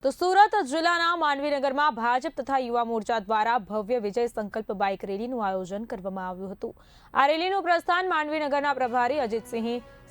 તો સુરત જિલ્લાના માંડવીનગરમાં ભાજપ તથા યુવા મોરચા દ્વારા ભવ્ય વિજય સંકલ્પ બાઇક રેલીનું આયોજન કરવામાં આવ્યું હતું। આ રેલીનું પ્રસ્થાન માંડવીનગરના પ્રભારી અજીતસિંહ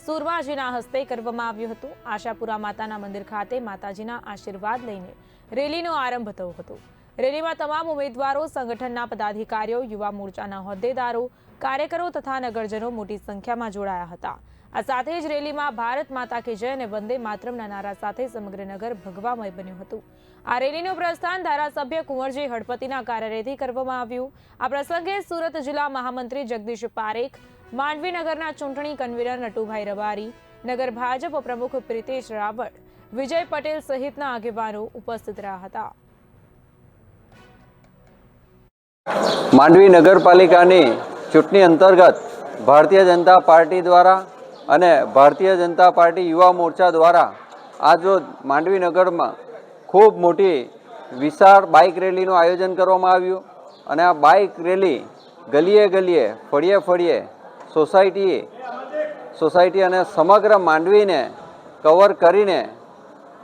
સુરમાજીના હસ્તે કરવામાં આવ્યું હતું। આશાપુરા માતાના મંદિર ખાતે માતાજીના આશીર્વાદ લઈને રેલીનો આરંભ થયો હતો। રેલીમાં તમામ ઉમેદવારો, સંગઠનના પદાધિકારીઓ, યુવા મોરચાના હોદ્દેદારો, કાર્યકરો તથા નગરજનો મોટી સંખ્યામાં જોડાયા હતા। આ સાથે જ રેલીમાં ભારત માતા કી જય અને વંદે માતરમના નારા સાથે સમગ્ર નગર ભગવામય બન્યું હતું। આ રેલીનું પ્રસ્થાન ધારાસભ્ય કુંવરજી હળપતિના કાર્યાલયથી કરવામાં આવ્યું। આ પ્રસંગે સુરત જિલ્લા મહામંત્રી જગદીશ પારેખ, માંડવીનગરના ચૂંટણી કન્વીનર નટુભાઈ રબારી, નગર ભાજપ પ્રમુખ પ્રિતેશ રાવળ, વિજય પટેલ સહિતના આગેવાનો ઉપસ્થિત રહ્યા હતા। માંડવી નગરપાલિકાની ચૂંટણી અંતર્ગત ભારતીય જનતા પાર્ટી દ્વારા અને ભારતીય જનતા પાર્ટી યુવા મોરચા દ્વારા આજરોજ માંડવી નગરમાં ખૂબ મોટી વિશાળ બાઇક રેલીનું આયોજન કરવામાં આવ્યું અને આ બાઇક રેલી ગલીએ ગલીએ, ફળીએ ફળીએ, સોસાયટી અને સમગ્ર માંડવીને કવર કરીને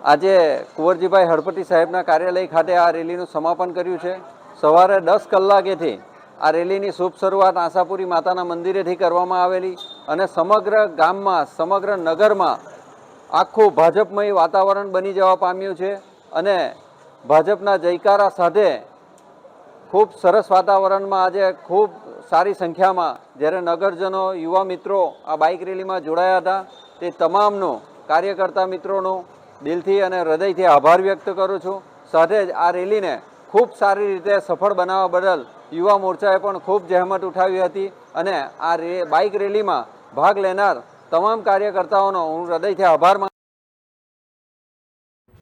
આજે કુંવરજીભાઈ હળપતિ સાહેબના કાર્યાલય ખાતે આ રેલીનું સમાપન કર્યું છે। સવારે 10 કલાકેથી આ રેલીની શુભ શરૂઆત આશાપુરી માતાના મંદિરેથી કરવામાં આવેલી અને સમગ્ર ગામમાં, સમગ્ર નગરમાં આખું ભાજપમય વાતાવરણ બની જવા પામ્યું છે અને ભાજપના જયકારા સાથે ખૂબ સરસ વાતાવરણમાં આજે ખૂબ સારી સંખ્યામાં જ્યારે નગરજનો, યુવા મિત્રો આ બાઇક રેલીમાં જોડાયા હતા તે તમામનો, કાર્યકર્તા મિત્રોનો દિલથી અને હૃદયથી આભાર વ્યક્ત કરું છું। સાથે જ આ રેલીને ખૂબ સારી રીતે સફળ બનાવવા બદલ યુવા મોરચાએ પણ ખૂબ જહેમત ઉઠાવી હતી અને આ બાઇક રેલીમાં ભાગ લેનાર તમામ કાર્યકર્તાઓનો હું હૃદયથી આભાર માનું છું।